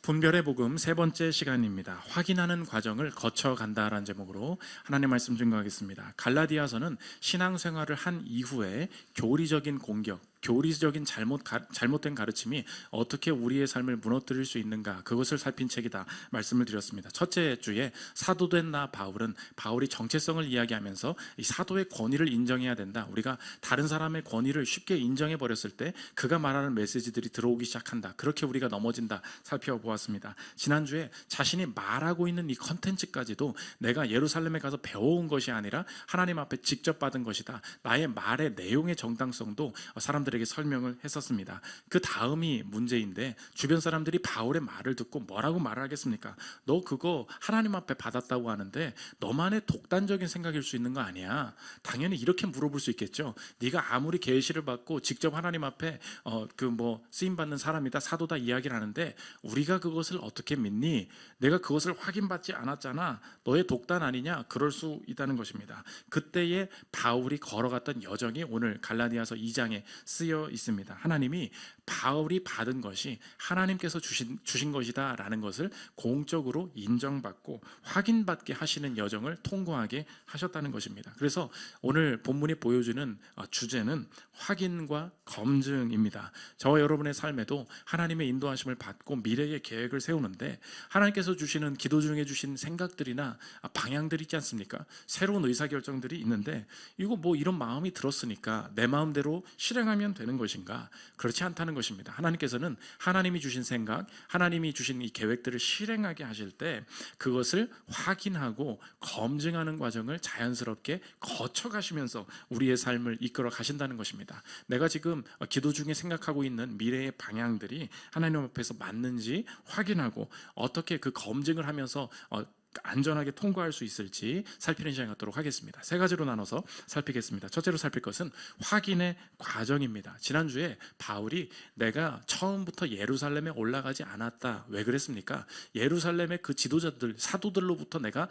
분별의 복음 세 번째 시간입니다. 확인하는 과정을 거쳐간다라는 제목으로 하나님의 말씀 증거하겠습니다. 갈라디아서는 신앙생활을 한 이후에 교리적인 공격, 교리적인 잘못된 가르침이 어떻게 우리의 삶을 무너뜨릴 수 있는가, 그것을 살핀 책이다 말씀을 드렸습니다. 첫째 주에 사도된 나 바울은 바울이 정체성을 이야기하면서 이 사도의 권위를 인정해야 된다, 우리가 다른 사람의 권위를 쉽게 인정해 버렸을 때 그가 말하는 메시지들이 들어오기 시작한다, 그렇게 우리가 넘어진다 살펴보았습니다. 지난주에 자신이 말하고 있는 이 컨텐츠까지도 내가 예루살렘에 가서 배워온 것이 아니라 하나님 앞에 직접 받은 것이다, 나의 말의 내용의 정당성도 사람들에게 설명을 했었습니다. 그 다음이 문제인데, 주변 사람들이 바울의 말을 듣고 뭐라고 말하겠습니까? 너 그거 하나님 앞에 받았다고 하는데 너만의 독단적인 생각일 수 있는 거 아니야? 당연히 이렇게 물어볼 수 있겠죠. 네가 아무리 계시를 받고 직접 하나님 앞에 쓰임 받는 사람이다, 사도다 이야기를 하는데 우리가 그것을 어떻게 믿니? 내가 그것을 확인받지 않았잖아. 너의 독단 아니냐? 그럴 수 있다는 것입니다. 그때의 바울이 걸어갔던 여정이 오늘 갈라디아서 2장에 쓰여 있습니다. 하나님이 바울이 받은 것이 하나님께서 주신 것이다 라는 것을 공적으로 인정받고 확인받게 하시는 여정을 통과하게 하셨다는 것입니다. 그래서 오늘 본문이 보여주는 주제는 확인과 검증입니다. 저와 여러분의 삶에도 하나님의 인도하심을 받고 미래의 계획을 세우는데 하나님께서 주시는, 기도 중에 주신 생각들이나 방향들이 있지 않습니까? 새로운 의사결정들이 있는데 이거 이런 마음이 들었으니까 내 마음대로 실행하면 되는 것인가? 그렇지 않다는 것입니다. 하나님께서는 하나님이 주신 생각, 하나님이 주신 이 계획들을 실행하게 하실 때 그것을 확인하고 검증하는 과정을 자연스럽게 거쳐가시면서 우리의 삶을 이끌어 가신다는 것입니다. 내가 지금 기도 중에 생각하고 있는 미래의 방향들이 하나님 앞에서 맞는지 확인하고 어떻게 그 검증을 하면서 안전하게 통과할 수 있을지 살피는 시간 갖도록 하겠습니다. 세 가지로 나눠서 살피겠습니다. 첫째로 살필 것은 확인의 과정입니다. 지난주에 바울이 내가 처음부터 예루살렘에 올라가지 않았다, 왜 그랬습니까? 예루살렘의 그 지도자들, 사도들로부터 내가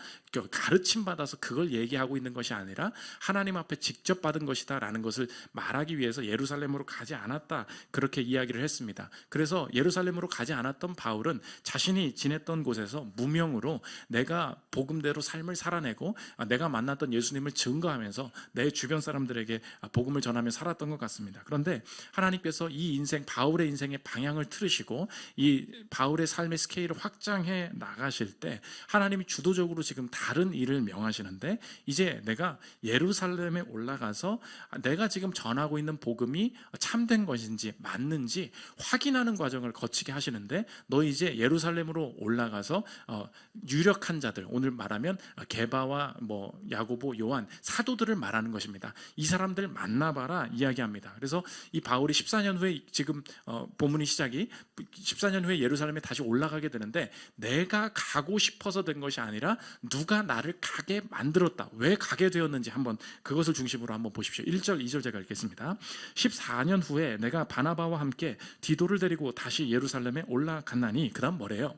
가르침 받아서 그걸 얘기하고 있는 것이 아니라 하나님 앞에 직접 받은 것이다 라는 것을 말하기 위해서 예루살렘으로 가지 않았다, 그렇게 이야기를 했습니다. 그래서 예루살렘으로 가지 않았던 바울은 자신이 지냈던 곳에서 무명으로 내가 복음대로 삶을 살아내고 내가 만났던 예수님을 증거하면서 내 주변 사람들에게 복음을 전하며 살았던 것 같습니다. 그런데 하나님께서 이 인생, 바울의 인생의 방향을 틀으시고 이 바울의 삶의 스케일을 확장해 나가실 때 하나님이 주도적으로 지금 다른 일을 명하시는데, 이제 내가 예루살렘에 올라가서 내가 지금 전하고 있는 복음이 참된 것인지 맞는지 확인하는 과정을 거치게 하시는데, 너 이제 예루살렘으로 올라가서 유력한 자들, 오늘 말하면 게바와 야고보, 요한, 사도들을 말하는 것입니다. 이 사람들 만나봐라 이야기합니다. 그래서 이 바울이 14년 후에, 지금 본문의 시작이 14년 후에 예루살렘에 다시 올라가게 되는데 내가 가고 싶어서 된 것이 아니라 누가 나를 가게 만들었다, 왜 가게 되었는지 한번 그것을 중심으로 한번 보십시오. 1절 2절 제가 읽겠습니다. 14년 후에 내가 바나바와 함께 디도를 데리고 다시 예루살렘에 올라갔나니, 그 다음 뭐래요?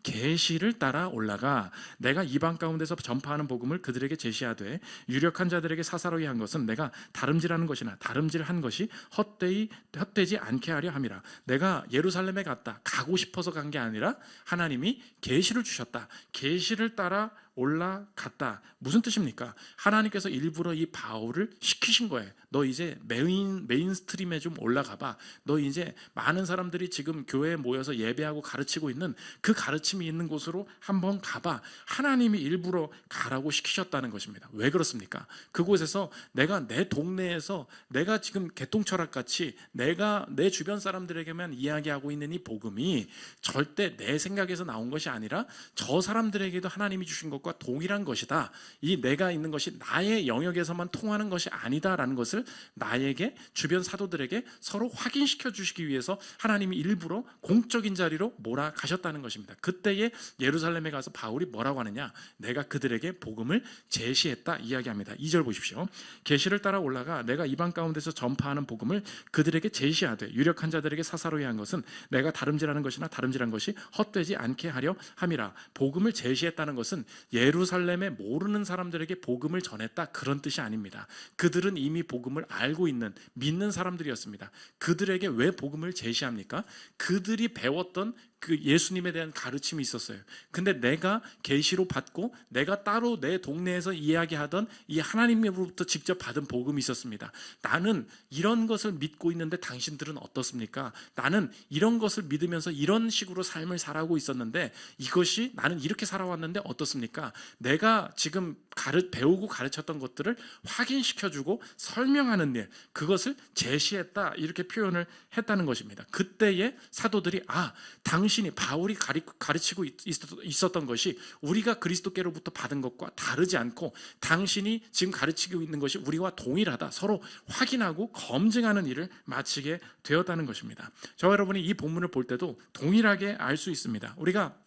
계시를 따라 올라가 내가 이방 가운데서 전파하는 복음을 그들에게 제시하되 유력한 자들에게 사사로이 한 것은 내가 다름질하는 것이나 다름질한 것이 헛되지 않게 하려 함이라. 내가 예루살렘에 가고 싶어서 간 게 아니라 하나님이 계시를 주셨다, 계시를 따라 올라갔다. 무슨 뜻입니까? 하나님께서 일부러 이 바울을 시키신 거예요. 너 이제 메인 스트림에 좀 올라가 봐. 너 이제 많은 사람들이 지금 교회에 모여서 예배하고 가르치고 있는 그 가르침이 있는 곳으로 한번 가봐. 하나님이 일부러 가라고 시키셨다는 것입니다. 왜 그렇습니까? 그곳에서 내가 내 동네에서 내가 지금 개똥철학같이 내가 내 주변 사람들에게만 이야기하고 있는 이 복음이 절대 내 생각에서 나온 것이 아니라 저 사람들에게도 하나님이 주신 것과 동일한 것이다. 이 내가 있는 것이 나의 영역에서만 통하는 것이 아니다라는 것을 나에게, 주변 사도들에게 서로 확인시켜 주시기 위해서 하나님이 일부러 공적인 자리로 몰아가셨다는 것입니다. 그때에 예루살렘에 가서 바울이 뭐라고 하느냐? 내가 그들에게 복음을 제시했다 이야기합니다. 2절 보십시오. 계시를 따라 올라가 내가 이방 가운데서 전파하는 복음을 그들에게 제시하되 유력한 자들에게 사사로이 한 것은 내가 다름질하는 것이나 다름질한 것이 헛되지 않게 하려 함이라. 복음을 제시했다는 것은 예루살렘에 모르는 사람들에게 복음을 전했다, 그런 뜻이 아닙니다. 그들은 이미 복음을 알고 있는, 믿는 사람들이었습니다. 그들에게 왜 복음을 제시합니까? 그들이 배웠던 그 예수님에 대한 가르침이 있었어요. 근데 내가 계시로 받고 내가 따로 내 동네에서 이야기하던 이 하나님으로부터 직접 받은 복음이 있었습니다. 나는 이런 것을 믿고 있는데 당신들은 어떻습니까? 나는 이런 것을 믿으면서 이런 식으로 삶을 살아가고 있었는데 이것이 나는 이렇게 살아왔는데 어떻습니까? 내가 지금 배우고 가르쳤던 것들을 확인시켜주고 설명하는 일, 그것을 제시했다, 이렇게 표현을 했다는 것입니다. 그때의 사도들이 당신이 바울이 가르치고 있었던 것이 우리가 그리스도께로부터 받은 것과 다르지 않고 당신이 지금 가르치고 있는 것이 우리와 동일하다, 서로 확인하고 검증하는 일을 마치게 되었다는 것입니다. 저와 여러분이 이 본문을 볼 때도 동일하게 알 수 있습니다. 우리가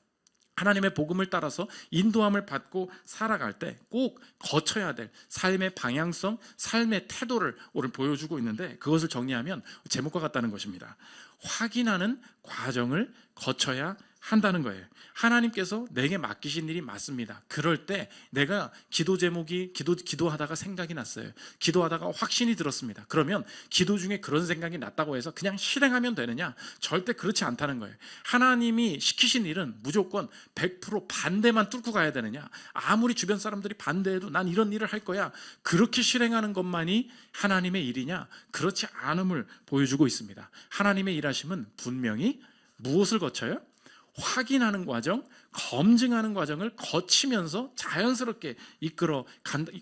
하나님의 복음을 따라서 인도함을 받고 살아갈 때 꼭 거쳐야 될 삶의 방향성, 삶의 태도를 오늘 보여주고 있는데, 그것을 정리하면 제목과 같다는 것입니다. 확인하는 과정을 거쳐야 한다는 거예요. 하나님께서 내게 맡기신 일이 맞습니다. 그럴 때 내가 기도 제목이 기도하다가 생각이 났어요. 기도하다가 확신이 들었습니다. 그러면 기도 중에 그런 생각이 났다고 해서 그냥 실행하면 되느냐? 절대 그렇지 않다는 거예요. 하나님이 시키신 일은 무조건 100% 반대만 뚫고 가야 되느냐? 아무리 주변 사람들이 반대해도 난 이런 일을 할 거야, 그렇게 실행하는 것만이 하나님의 일이냐? 그렇지 않음을 보여주고 있습니다. 하나님의 일하심은 분명히 무엇을 거쳐요? 확인하는 과정, 검증하는 과정을 거치면서 자연스럽게 이끌어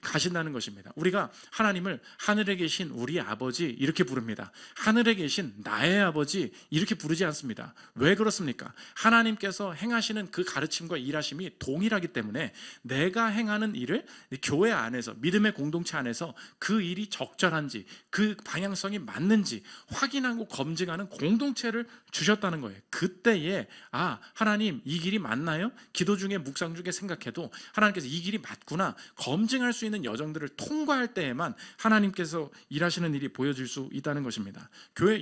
가신다는 것입니다. 우리가 하나님을 하늘에 계신 우리 아버지 이렇게 부릅니다. 하늘에 계신 나의 아버지 이렇게 부르지 않습니다. 왜 그렇습니까? 하나님께서 행하시는 그 가르침과 일하심이 동일하기 때문에 내가 행하는 일을 교회 안에서, 믿음의 공동체 안에서 그 일이 적절한지, 그 방향성이 맞는지 확인하고 검증하는 공동체를 주셨다는 거예요. 그때에 하나님 이 길이 맞나요? 기도 중에 묵상 중에 생각해도 하나님께서 이 길이 맞구나 검증할 수 있는 여정들을 통과할 때에만 하나님께서 일하시는 일이 보여질 수 있다는 것입니다.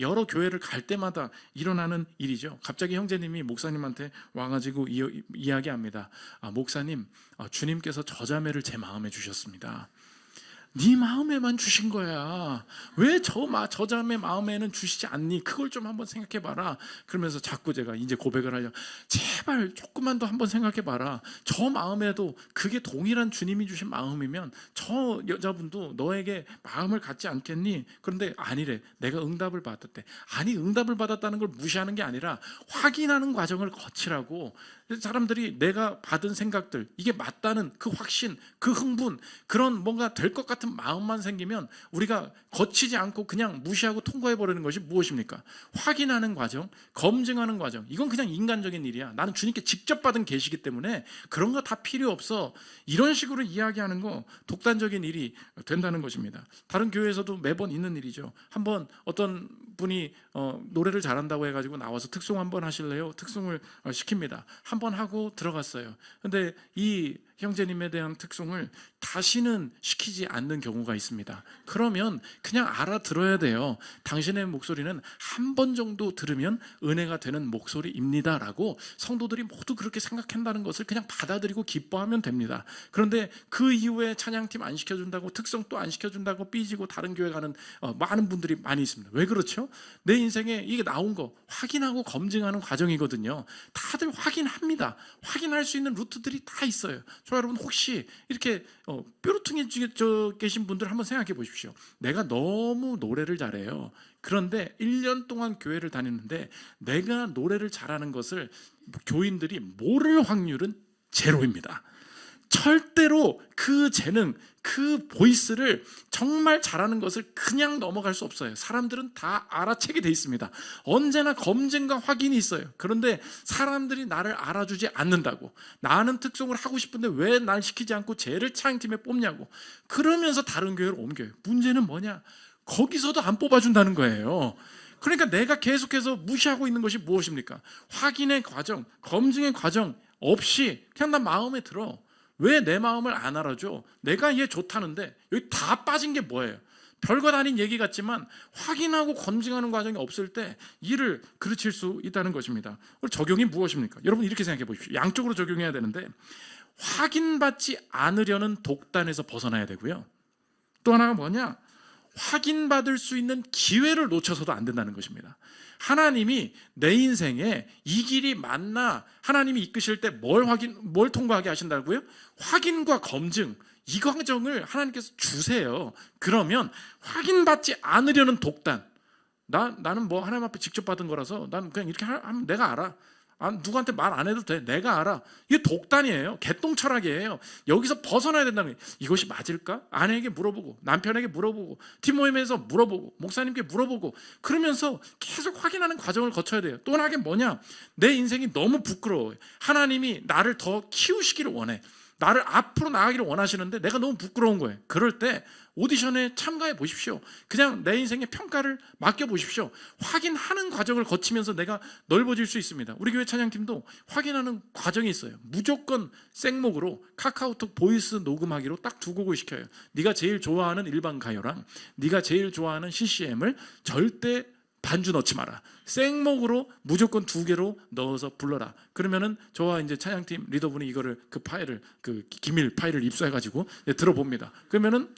여러 교회를 갈 때마다 일어나는 일이죠. 갑자기 형제님이 목사님한테 와가지고 이야기합니다. 목사님, 주님께서 저 자매를 제 마음에 주셨습니다. 네 마음에만 주신 거야. 왜 저 자매 마음에는 주시지 않니? 그걸 좀 한번 생각해봐라. 그러면서 자꾸 제가 이제 고백을 하려, 제발 조금만 더 한번 생각해봐라. 저 마음에도 그게 동일한 주님이 주신 마음이면 저 여자분도 너에게 마음을 갖지 않겠니? 그런데 아니래. 내가 응답을 받았대. 아니, 응답을 받았다는 걸 무시하는 게 아니라 확인하는 과정을 거치라고. 사람들이 내가 받은 생각들, 이게 맞다는 그 확신, 그 흥분, 그런 뭔가 될 것 같은 마음만 생기면 우리가 거치지 않고 그냥 무시하고 통과해버리는 것이 무엇입니까? 확인하는 과정, 검증하는 과정, 이건 그냥 인간적인 일이야. 나는 주님께 직접 받은 계시기 때문에 그런 거 다 필요 없어. 이런 식으로 이야기하는 거 독단적인 일이 된다는 것입니다. 다른 교회에서도 매번 있는 일이죠. 한번 어떤 분이 노래를 잘한다고 해가지고 나와서 특송 한번 하실래요? 특송을 시킵니다. 한번 하고 들어갔어요. 근데 이 형제님에 대한 특송을 다시는 시키지 않는 경우가 있습니다. 그러면 그냥 알아들어야 돼요. 당신의 목소리는 한 번 정도 들으면 은혜가 되는 목소리입니다 라고 성도들이 모두 그렇게 생각한다는 것을 그냥 받아들이고 기뻐하면 됩니다. 그런데 그 이후에 찬양팀 안 시켜준다고, 특성 또 안 시켜준다고 삐지고 다른 교회 가는 많은 분들이 많이 있습니다. 왜 그렇죠? 내 인생에 이게 나온 거 확인하고 검증하는 과정이거든요. 다들 확인합니다. 확인할 수 있는 루트들이 다 있어요. 저 여러분, 혹시 이렇게 뾰루퉁해져 계신 분들 한번 생각해 보십시오. 내가 너무 노래를 잘해요. 그런데 1년 동안 교회를 다녔는데 내가 노래를 잘하는 것을 교인들이 모를 확률은 제로입니다. 절대로 그 재능, 그 보이스를 정말 잘하는 것을 그냥 넘어갈 수 없어요. 사람들은 다 알아채게 돼 있습니다. 언제나 검증과 확인이 있어요. 그런데 사람들이 나를 알아주지 않는다고, 나는 특송을 하고 싶은데 왜 날 시키지 않고 쟤를 찬양팀에 뽑냐고, 그러면서 다른 교회로 옮겨요. 문제는 뭐냐? 거기서도 안 뽑아준다는 거예요. 그러니까 내가 계속해서 무시하고 있는 것이 무엇입니까? 확인의 과정, 검증의 과정 없이 그냥 나 마음에 들어. 왜 내 마음을 안 알아줘? 내가 얘 좋다는데 여기 다 빠진 게 뭐예요? 별것 아닌 얘기 같지만 확인하고 검증하는 과정이 없을 때 일을 그르칠 수 있다는 것입니다. 적용이 무엇입니까? 여러분 이렇게 생각해 보십시오. 양쪽으로 적용해야 되는데, 확인받지 않으려는 독단에서 벗어나야 되고요. 또 하나가 뭐냐? 확인받을 수 있는 기회를 놓쳐서도 안 된다는 것입니다. 하나님이 내 인생에 이 길이 맞나, 하나님이 이끄실 때 뭘 통과하게 하신다고요? 확인과 검증, 이 과정을 하나님께서 주세요. 그러면 확인받지 않으려는 독단, 나는 뭐 하나님 앞에 직접 받은 거라서 난 그냥 이렇게 하면 내가 알아. 누구한테 말 안 해도 돼. 내가 알아. 이게 독단이에요. 개똥 철학이에요. 여기서 벗어나야 된다는 거예요. 이것이 맞을까? 아내에게 물어보고, 남편에게 물어보고, 팀 모임에서 물어보고, 목사님께 물어보고, 그러면서 계속 확인하는 과정을 거쳐야 돼요. 또 하나 게 뭐냐? 내 인생이 너무 부끄러워요. 하나님이 나를 더 키우시기를 원해. 나를 앞으로 나가기를 원하시는데 내가 너무 부끄러운 거예요. 그럴 때 오디션에 참가해 보십시오. 그냥 내 인생의 평가를 맡겨 보십시오. 확인하는 과정을 거치면서 내가 넓어질 수 있습니다. 우리 교회 찬양팀도 확인하는 과정이 있어요. 무조건 생목으로 카카오톡 보이스 녹음하기로 딱 두 곡을 시켜요. 네가 제일 좋아하는 일반 가요랑 네가 제일 좋아하는 CCM을 절대 반주 넣지 마라. 생목으로 무조건 2개로 넣어서 불러라. 그러면은 저와 이제 찬양팀 리더분이 이거를 그 파일을, 그 기밀 파일을 입수해가지고 들어봅니다. 그러면은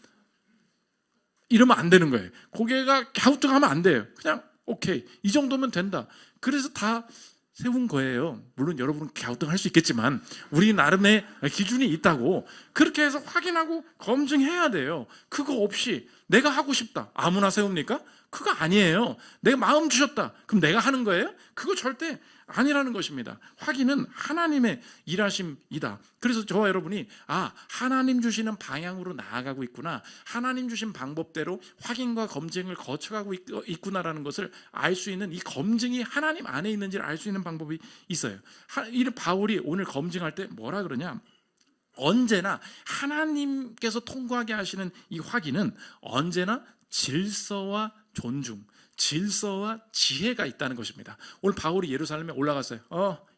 이러면 안 되는 거예요. 고개가 갸우뚱하면 안 돼요. 그냥 오케이, 이 정도면 된다. 그래서 다 세운 거예요. 물론 여러분은 갸우뚱할 수 있겠지만 우리 나름의 기준이 있다고. 그렇게 해서 확인하고 검증해야 돼요. 그거 없이 내가 하고 싶다, 아무나 세웁니까? 그거 아니에요. 내가 마음 주셨다, 그럼 내가 하는 거예요? 그거 절대 아니라는 것입니다. 확인은 하나님의 일하심이다. 그래서 저와 여러분이 하나님 주시는 방향으로 나아가고 있구나, 하나님 주신 방법대로 확인과 검증을 거쳐가고 있구나라는 것을 알 수 있는, 이 검증이 하나님 안에 있는지를 알 수 있는 방법이 있어요. 이 바울이 오늘 검증할 때 뭐라 그러냐? 언제나 하나님께서 통과하게 하시는 이 확인은 언제나 질서와 존중, 질서와 지혜가 있다는 것입니다. 오늘 바울이 예루살렘에 올라갔어요.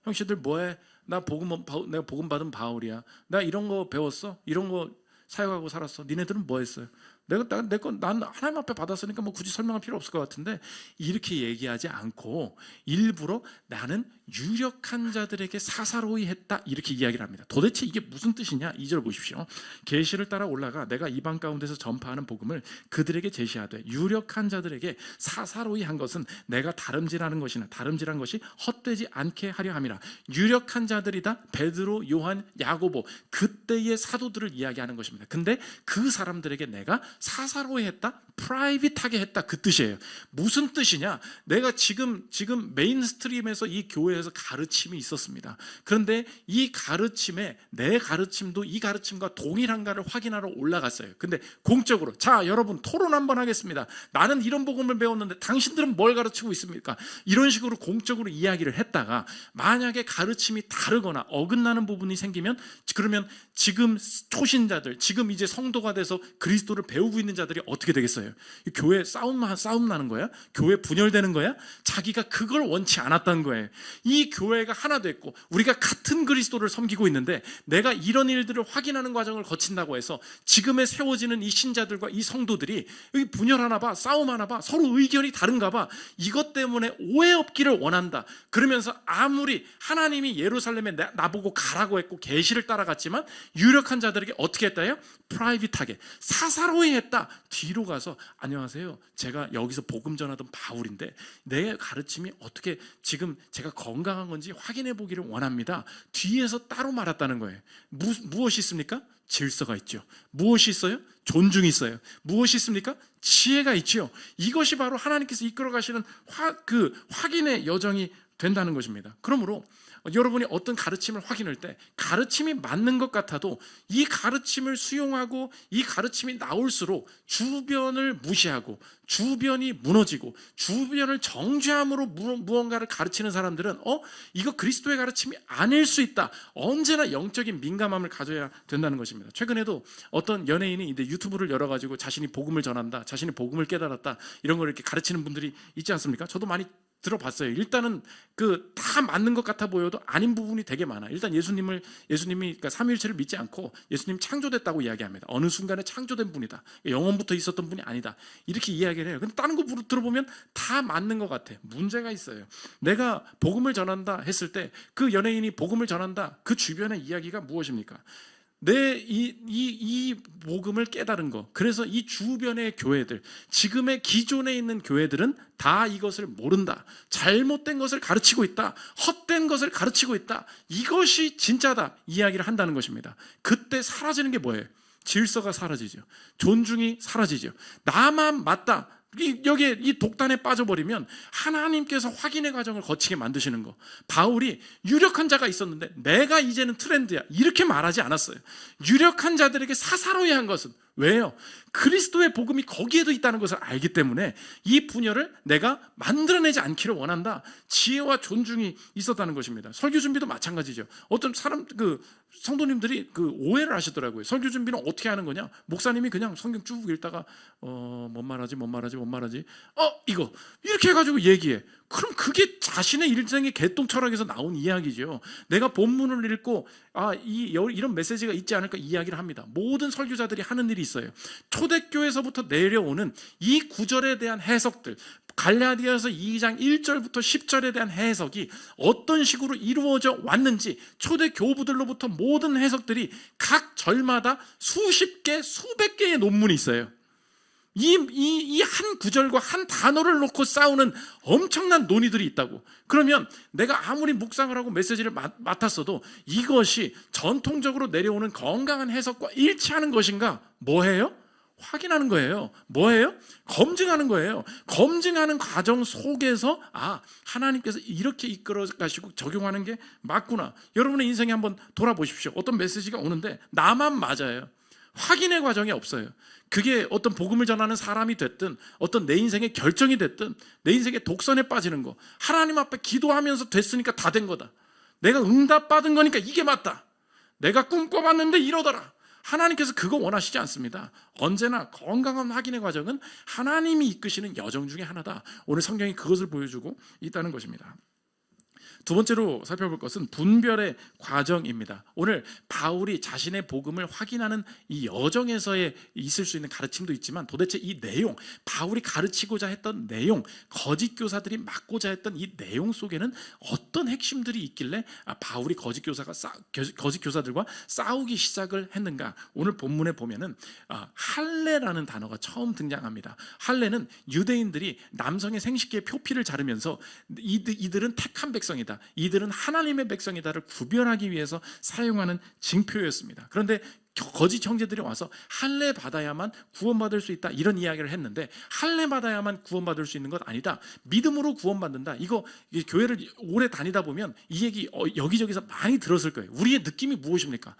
형씨들 뭐해? 내가 복음 받은 바울이야. 나 이런 거 배웠어? 이런 거 사역하고 살았어. 니네들은 뭐 했어요? 난 하나님 앞에 받았으니까 뭐 굳이 설명할 필요 없을 것 같은데, 이렇게 얘기하지 않고 일부러 나는 유력한 자들에게 사사로이 했다, 이렇게 이야기를 합니다. 도대체 이게 무슨 뜻이냐? 2절 보십시오. 계시를 따라 올라가 내가 이방 가운데서 전파하는 복음을 그들에게 제시하되 유력한 자들에게 사사로이 한 것은 내가 다름질한 것이 헛되지 않게 하려 함이라. 유력한 자들이다. 베드로, 요한, 야고보, 그때의 사도들을 이야기하는 것입니다. 근데 그 사람들에게 내가 사사로이 했다, 프라이빗하게 했다, 그 뜻이에요. 무슨 뜻이냐? 내가 지금 메인스트림에서 이 교회에서 가르침이 있었습니다. 그런데 이 가르침에 내 가르침도 이 가르침과 동일한가를 확인하러 올라갔어요. 근데 공적으로 자 여러분 토론 한번 하겠습니다. 나는 이런 복음을 배웠는데 당신들은 뭘 가르치고 있습니까? 이런 식으로 공적으로 이야기를 했다가 만약에 가르침이 다르거나 어긋나는 부분이 생기면, 그러면 지금 초신자들, 지금 이제 성도가 돼서 그리스도를 배우고 있는 자들이 어떻게 되겠어요? 교회 싸움 나는 거야? 교회 분열되는 거야? 자기가 그걸 원치 않았다는 거예요. 이 교회가 하나 됐고 우리가 같은 그리스도를 섬기고 있는데 내가 이런 일들을 확인하는 과정을 거친다고 해서 지금에 세워지는 이 신자들과 이 성도들이 여기 분열하나 봐, 싸움하나 봐, 서로 의견이 다른가 봐, 이것 때문에 오해 없기를 원한다. 그러면서 아무리 하나님이 예루살렘에 나보고 가라고 했고 계시를 따라갔지만 유력한 자들에게 어떻게 했다요? 프라이빗하게, 사사로이 했다. 뒤로 가서 안녕하세요, 제가 여기서 복음 전하던 바울인데 내 가르침이 어떻게 지금 제가 건강한 건지 확인해 보기를 원합니다. 뒤에서 따로 말았다는 거예요. 무엇이 있습니까? 질서가 있죠. 무엇이 있어요? 존중이 있어요. 무엇이 있습니까? 지혜가 있죠. 이것이 바로 하나님께서 이끌어 가시는 확인의 여정이 된다는 것입니다. 그러므로 여러분이 어떤 가르침을 확인할 때 가르침이 맞는 것 같아도 이 가르침을 수용하고 이 가르침이 나올수록 주변을 무시하고 주변이 무너지고 주변을 정죄함으로 무언가를 가르치는 사람들은 이거 그리스도의 가르침이 아닐 수 있다. 언제나 영적인 민감함을 가져야 된다는 것입니다. 최근에도 어떤 연예인이 이제 유튜브를 열어가지고 자신이 복음을 전한다, 자신이 복음을 깨달았다, 이런 걸 이렇게 가르치는 분들이 있지 않습니까? 저도 많이 들어봤어요. 일단은 다 맞는 것 같아 보여도 아닌 부분이 되게 많아. 일단 예수님이 그러니까 삼위일체를 믿지 않고 예수님 창조됐다고 이야기합니다. 어느 순간에 창조된 분이다, 영원부터 있었던 분이 아니다, 이렇게 이야기를 해요. 근데 다른 거 들어보면 다 맞는 것 같아. 문제가 있어요. 내가 복음을 전한다 했을 때 그 연예인이 복음을 전한다, 그 주변의 이야기가 무엇입니까? 이 복음을 깨달은 거. 그래서 이 주변의 교회들, 지금의 기존에 있는 교회들은 다 이것을 모른다. 잘못된 것을 가르치고 있다. 헛된 것을 가르치고 있다. 이것이 진짜다. 이야기를 한다는 것입니다. 그때 사라지는 게 뭐예요? 질서가 사라지죠. 존중이 사라지죠. 나만 맞다. 여기에 이 독단에 빠져버리면 하나님께서 확인의 과정을 거치게 만드시는 거. 바울이 유력한 자가 있었는데 내가 이제는 트렌드야 이렇게 말하지 않았어요. 유력한 자들에게 사사로이 한 것은 왜요? 그리스도의 복음이 거기에도 있다는 것을 알기 때문에 이 분열을 내가 만들어내지 않기를 원한다. 지혜와 존중이 있었다는 것입니다. 설교 준비도 마찬가지죠. 어떤 성도님들이 오해를 하시더라고요. 설교 준비는 어떻게 하는 거냐? 목사님이 그냥 성경 쭉 읽다가 뭔 말하지 이거 이렇게 해가지고 얘기해. 그럼 그게 자신의 일생의 개똥 철학에서 나온 이야기죠. 내가 본문을 읽고 이런 메시지가 있지 않을까 이야기를 합니다. 모든 설교자들이 하는 일이 있어요. 초대교회에서부터 내려오는 이 구절에 대한 해석들, 갈라디아서 2장 1절부터 10절에 대한 해석이 어떤 식으로 이루어져 왔는지 초대 교부들로부터 모든 해석들이 각 절마다 수십 개, 수백 개의 논문이 있어요. 이 한 구절과 한 단어를 놓고 싸우는 엄청난 논의들이 있다고. 그러면 내가 아무리 묵상을 하고 메시지를 맡았어도 이것이 전통적으로 내려오는 건강한 해석과 일치하는 것인가? 뭐예요? 확인하는 거예요. 뭐예요? 검증하는 거예요. 검증하는 과정 속에서 하나님께서 이렇게 이끌어 가시고 적용하는 게 맞구나. 여러분의 인생에 한번 돌아보십시오. 어떤 메시지가 오는데 나만 맞아요. 확인의 과정이 없어요. 그게 어떤 복음을 전하는 사람이 됐든 어떤 내 인생의 결정이 됐든 내 인생의 독선에 빠지는 거, 하나님 앞에 기도하면서 됐으니까 다 된 거다. 내가 응답받은 거니까 이게 맞다. 내가 꿈꿔봤는데 이러더라. 하나님께서 그거 원하시지 않습니다. 언제나 건강한 확인의 과정은 하나님이 이끄시는 여정 중에 하나다. 오늘 성경이 그것을 보여주고 있다는 것입니다. 두 번째로 살펴볼 것은 분별의 과정입니다. 오늘 바울이 자신의 복음을 확인하는 이 여정에서의 있을 수 있는 가르침도 있지만 도대체 이 내용, 바울이 가르치고자 했던 내용, 거짓 교사들이 막고자 했던 이 내용 속에는 어떤 핵심들이 있길래 바울이 거짓 교사들과 싸우기 시작을 했는가? 오늘 본문에 보면은 할례라는 단어가 처음 등장합니다. 할례는 유대인들이 남성의 생식기의 표피를 자르면서 이들은 택한 백성이다, 이들은 하나님의 백성이다를 구별하기 위해서 사용하는 징표였습니다. 그런데 거짓 형제들이 와서 할례 받아야만 구원받을 수 있다 이런 이야기를 했는데, 할례 받아야만 구원받을 수 있는 것 아니다, 믿음으로 구원받는다. 이거 교회를 오래 다니다 보면 이 얘기 여기저기서 많이 들었을 거예요. 우리의 느낌이 무엇입니까?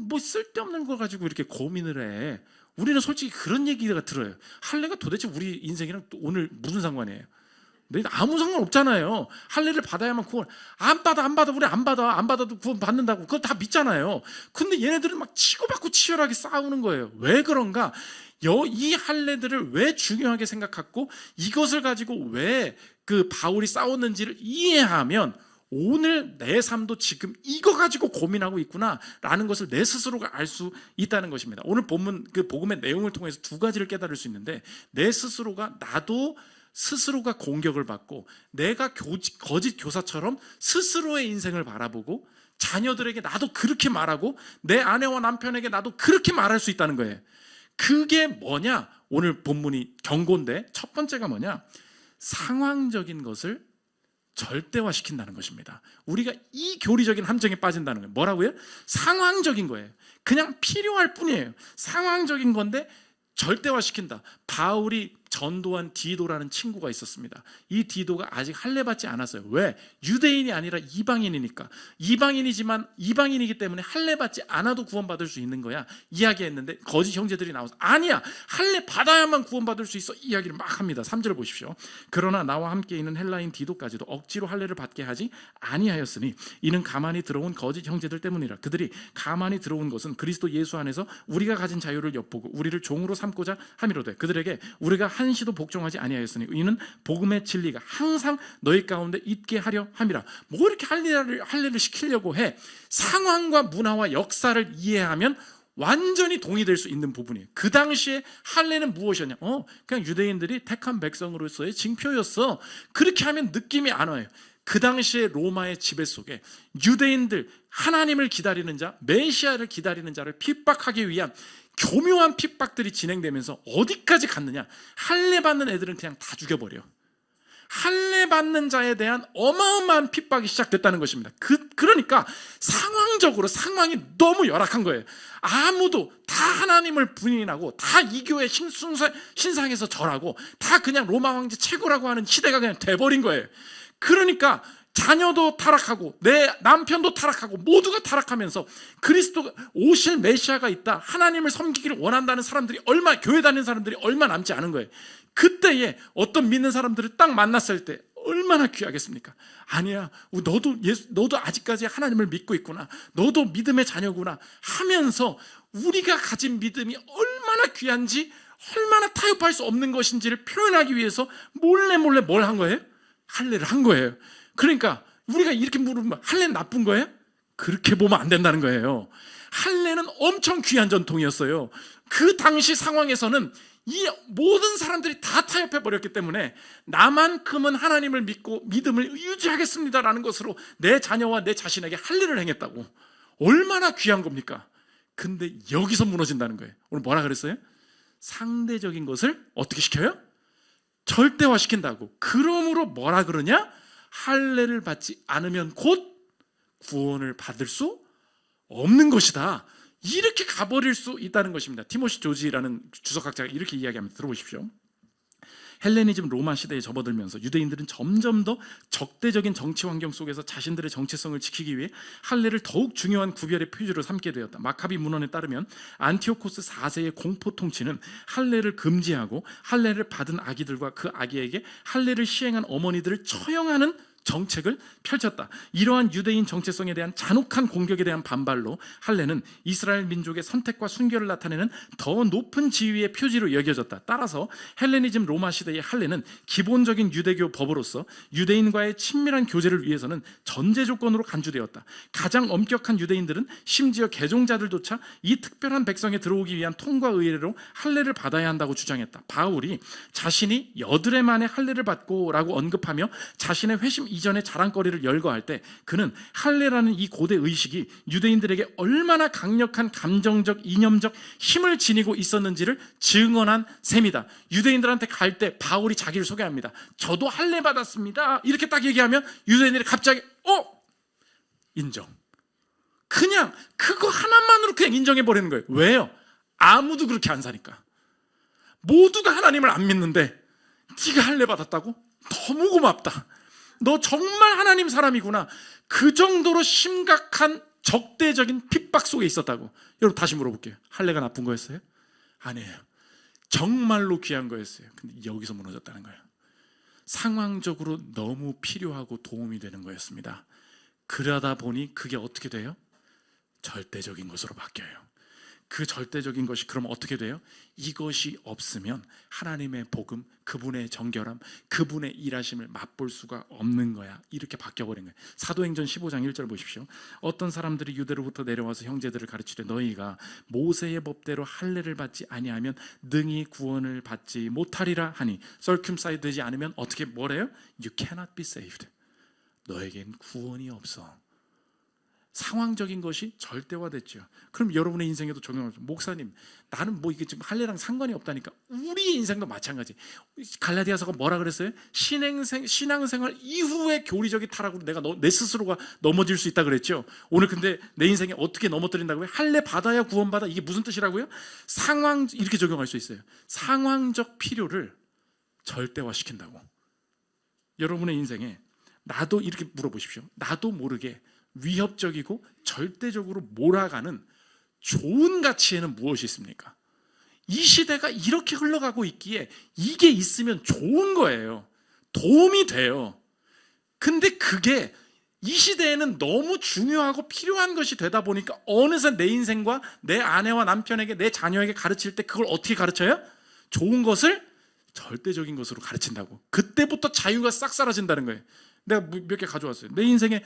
뭐 쓸데없는 거 가지고 이렇게 고민을 해. 우리는 솔직히 그런 얘기가 들어요. 할례가 도대체 우리 인생이랑 오늘 무슨 상관이에요? 아무 상관 없잖아요. 할례를 받아야만 구원. 안 받아 우리 안 받아도 구원 받는다고 그거 다 믿잖아요. 근데 얘네들은 막 치고받고 치열하게 싸우는 거예요. 왜 그런가? 이 할례들을 왜 중요하게 생각했고 이것을 가지고 왜 바울이 싸웠는지를 이해하면 오늘 내 삶도 지금 이거 가지고 고민하고 있구나라는 것을 내 스스로가 알 수 있다는 것입니다. 오늘 본문 복음의 내용을 통해서 두 가지를 깨달을 수 있는데, 내 스스로가 스스로가 공격을 받고 내가 거짓 교사처럼 스스로의 인생을 바라보고 자녀들에게 나도 그렇게 말하고 내 아내와 남편에게 나도 그렇게 말할 수 있다는 거예요. 그게 뭐냐? 오늘 본문이 경고인데 첫 번째가 뭐냐? 상황적인 것을 절대화시킨다는 것입니다. 우리가 이 교리적인 함정에 빠진다는 거예요. 뭐라고요? 상황적인 거예요. 그냥 필요할 뿐이에요. 상황적인 건데 절대화시킨다. 바울이 전도한 디도라는 친구가 있었습니다. 이 디도가 아직 할례 받지 않았어요. 왜? 유대인이 아니라 이방인이니까. 이방인이기 때문에 할례 받지 않아도 구원받을 수 있는 거야 이야기했는데, 거짓 형제들이 나와서 아니야, 할례 받아야만 구원받을 수 있어 이야기를 막 합니다. 3절 보십시오. 그러나 나와 함께 있는 헬라인 디도까지도 억지로 할례를 받게 하지 아니하였으니 이는 가만히 들어온 거짓 형제들 때문이라. 그들이 가만히 들어온 것은 그리스도 예수 안에서 우리가 가진 자유를 엿보고 우리를 종으로 삼고자 함이로되, 그들에게 우리가 한시도 복종하지 아니하였으니 이는 복음의 진리가 항상 너희 가운데 있게 하려 함이라. 뭐 이렇게 할례를 시키려고 해? 상황과 문화와 역사를 이해하면 완전히 동의될 수 있는 부분이에요. 그 당시에 할례는 무엇이었냐? 그냥 유대인들이 택한 백성으로서의 징표였어. 그렇게 하면 느낌이 안 와요. 그 당시에 로마의 지배 속에 유대인들, 하나님을 기다리는 자, 메시아를 기다리는 자를 핍박하기 위한 교묘한 핍박들이 진행되면서 어디까지 갔느냐? 할례 받는 애들은 그냥 다 죽여버려. 할례 받는 자에 대한 어마어마한 핍박이 시작됐다는 것입니다. 그러니까 상황적으로 상황이 너무 열악한 거예요. 아무도 다 하나님을 부인하고 다 이 교회 신상에서 절하고 다 그냥 로마 황제 최고라고 하는 시대가 그냥 돼버린 거예요. 그러니까 자녀도 타락하고 내 남편도 타락하고 모두가 타락하면서 그리스도 오실 메시아가 있다, 하나님을 섬기기를 원한다는 사람들이 교회 다니는 사람들이 얼마 남지 않은 거예요. 그때에 어떤 믿는 사람들을 딱 만났을 때 얼마나 귀하겠습니까? 아니야, 너도 아직까지 하나님을 믿고 있구나, 너도 믿음의 자녀구나 하면서 우리가 가진 믿음이 얼마나 귀한지, 얼마나 타협할 수 없는 것인지를 표현하기 위해서 몰래 뭘 한 거예요? 할례를 한 거예요. 그러니까 우리가 이렇게 물으면 할례는 나쁜 거예요? 그렇게 보면 안 된다는 거예요. 할례는 엄청 귀한 전통이었어요. 그 당시 상황에서는 이 모든 사람들이 다 타협해 버렸기 때문에 나만큼은 하나님을 믿고 믿음을 유지하겠습니다라는 것으로 내 자녀와 내 자신에게 할례를 행했다고. 얼마나 귀한 겁니까? 근데 여기서 무너진다는 거예요. 오늘 뭐라 그랬어요? 상대적인 것을 어떻게 시켜요? 절대화시킨다고. 그러므로 뭐라 그러냐? 할례를 받지 않으면 곧 구원을 받을 수 없는 것이다. 이렇게 가버릴 수 있다는 것입니다. 티모시 조지라는 주석학자가 이렇게 이야기합니다. 들어보십시오. 헬레니즘 로마 시대에 접어들면서 유대인들은 점점 더 적대적인 정치 환경 속에서 자신들의 정체성을 지키기 위해 할례를 더욱 중요한 구별의 표지로 삼게 되었다. 마카비 문헌에 따르면 안티오코스 4세의 공포 통치는 할례를 금지하고 할례를 받은 아기들과 그 아기에게 할례를 시행한 어머니들을 처형하는 정책을 펼쳤다. 이러한 유대인 정체성에 대한 잔혹한 공격에 대한 반발로 할례는 이스라엘 민족의 선택과 순결을 나타내는 더 높은 지위의 표지로 여겨졌다. 따라서 헬레니즘 로마 시대의 할례는 기본적인 유대교 법으로서 유대인과의 친밀한 교제를 위해서는 전제 조건으로 간주되었다. 가장 엄격한 유대인들은 심지어 개종자들조차 이 특별한 백성에 들어오기 위한 통과 의례로 할례를 받아야 한다고 주장했다. 바울이 자신이 여드레 만에 할례를 받고라고 언급하며 자신의 회심 이전의 자랑거리를 열거할 때 그는 할례라는 이 고대 의식이 유대인들에게 얼마나 강력한 감정적, 이념적 힘을 지니고 있었는지를 증언한 셈이다. 유대인들한테 갈 때 바울이 자기를 소개합니다. 저도 할례 받았습니다. 이렇게 딱 얘기하면 유대인들이 갑자기 인정. 그냥 그거 하나만으로 그냥 인정해버리는 거예요. 왜요? 아무도 그렇게 안 사니까. 모두가 하나님을 안 믿는데 네가 할례 받았다고? 너무 고맙다. 너 정말 하나님 사람이구나. 그 정도로 심각한 적대적인 핍박 속에 있었다고. 여러분 다시 물어볼게요. 할례가 나쁜 거였어요? 아니에요. 정말로 귀한 거였어요. 근데 여기서 무너졌다는 거예요. 상황적으로 너무 필요하고 도움이 되는 거였습니다. 그러다 보니 그게 어떻게 돼요? 절대적인 것으로 바뀌어요. 그 절대적인 것이 그럼 어떻게 돼요? 이것이 없으면 하나님의 복음, 그분의 정결함, 그분의 일하심을 맛볼 수가 없는 거야. 이렇게 바뀌어버린 거예요. 사도행전 15장 1절 보십시오. 어떤 사람들이 유대로부터 내려와서 형제들을 가르치되 너희가 모세의 법대로 할례를 받지 아니하면 능히 구원을 받지 못하리라 하니 circumcised 되지 않으면 어떻게 뭐래요? You cannot be saved. 너에겐 구원이 없어. 상황적인 것이 절대화됐죠. 그럼 여러분의 인생에도 적용하죠. 목사님, 나는 뭐 이게 지금 할례랑 상관이 없다니까. 우리 인생도 마찬가지. 갈라디아서가 뭐라 그랬어요? 신앙생활 이후의 교리적인 타락으로 내가 내 스스로가 넘어질 수 있다 그랬죠. 오늘 근데 내 인생에 어떻게 넘어뜨린다고요? 할례 받아야 구원받아. 이게 무슨 뜻이라고요? 이렇게 적용할 수 있어요. 상황적 필요를 절대화시킨다고. 여러분의 인생에 나도 이렇게 물어보십시오. 나도 모르게 위협적이고 절대적으로 몰아가는 좋은 가치에는 무엇이 있습니까? 이 시대가 이렇게 흘러가고 있기에 이게 있으면 좋은 거예요. 도움이 돼요. 근데 그게 이 시대에는 너무 중요하고 필요한 것이 되다 보니까 어느새 내 인생과 내 아내와 남편에게, 내 자녀에게 가르칠 때 그걸 어떻게 가르쳐요? 좋은 것을 절대적인 것으로 가르친다고. 그때부터 자유가 싹 사라진다는 거예요. 내가 몇 개 가져왔어요. 내 인생에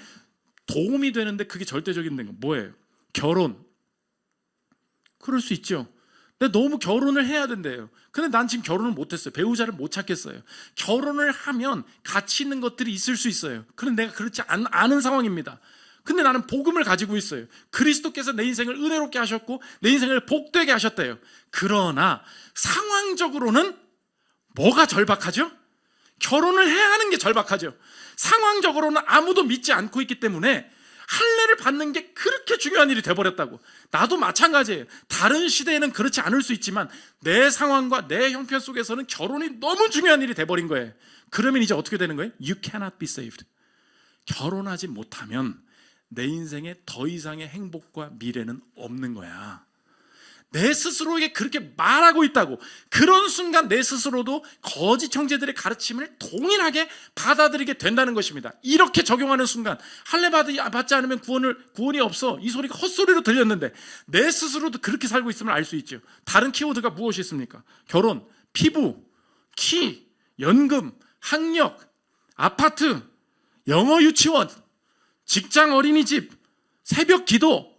도움이 되는데 그게 절대적인 건 뭐예요? 결혼. 그럴 수 있죠. 근데 너무 결혼을 해야 된대요. 근데 난 지금 결혼을 못했어요. 배우자를 못 찾겠어요. 결혼을 하면 가치 있는 것들이 있을 수 있어요. 그런데 내가 그렇지 않은 상황입니다. 근데 나는 복음을 가지고 있어요. 그리스도께서 내 인생을 은혜롭게 하셨고 내 인생을 복되게 하셨대요. 그러나 상황적으로는 뭐가 절박하죠? 결혼을 해야 하는 게 절박하죠. 상황적으로는 아무도 믿지 않고 있기 때문에 할례를 받는 게 그렇게 중요한 일이 돼버렸다고. 나도 마찬가지예요. 다른 시대에는 그렇지 않을 수 있지만 내 상황과 내 형편 속에서는 결혼이 너무 중요한 일이 돼버린 거예요. 그러면 이제 어떻게 되는 거예요? You cannot be saved. 결혼하지 못하면 내 인생에 더 이상의 행복과 미래는 없는 거야. 내 스스로에게 그렇게 말하고 있다고. 그런 순간 내 스스로도 거짓 형제들의 가르침을 동일하게 받아들이게 된다는 것입니다. 이렇게 적용하는 순간 할례 받지 않으면 구원이 없어, 이 소리가 헛소리로 들렸는데 내 스스로도 그렇게 살고 있으면 알 수 있죠. 다른 키워드가 무엇이 있습니까? 결혼, 피부, 키, 연금, 학력, 아파트, 영어 유치원, 직장 어린이집, 새벽 기도.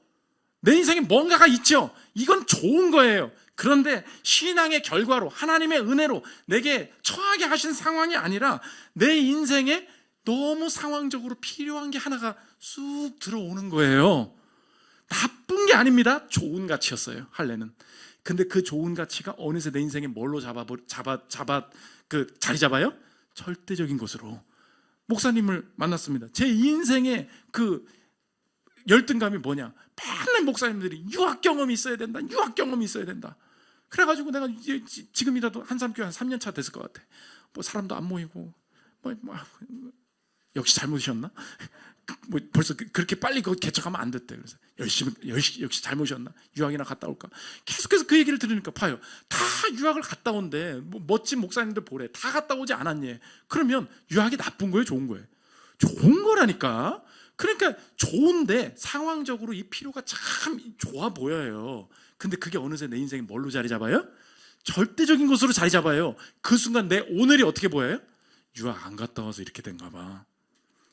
내 인생에 뭔가가 있죠. 이건 좋은 거예요. 그런데 신앙의 결과로 하나님의 은혜로 내게 처하게 하신 상황이 아니라 내 인생에 너무 상황적으로 필요한 게 하나가 쑥 들어오는 거예요. 나쁜 게 아닙니다. 좋은 가치였어요, 할례는. 근데 그 좋은 가치가 어느새 내 인생에 뭘로 자리 잡아요? 절대적인 것으로. 목사님을 만났습니다. 제 인생의 그 열등감이 뭐냐? 맨날 목사님들이 유학 경험이 있어야 된다. 유학 경험이 있어야 된다. 그래가지고 내가 지금이라도 한삼교회 한 3년 차 됐을 것 같아. 뭐 사람도 안 모이고 역시 잘못이었나? 뭐 벌써 그렇게 빨리 그거 개척하면 안 됐대. 그래서 열심히 역시 잘못이었나? 유학이나 갔다 올까? 계속해서 그 얘기를 들으니까 봐요. 다 유학을 갔다 온대. 뭐 멋진 목사님들 보래. 다 갔다 오지 않았니? 그러면 유학이 나쁜 거예요, 좋은 거예요? 좋은 거라니까. 그러니까 좋은데 상황적으로 이 필요가 참 좋아 보여요. 근데 그게 어느새 내 인생에 뭘로 자리 잡아요? 절대적인 것으로 자리 잡아요. 그 순간 내 오늘이 어떻게 보여요? 유학 안 갔다 와서 이렇게 된가 봐.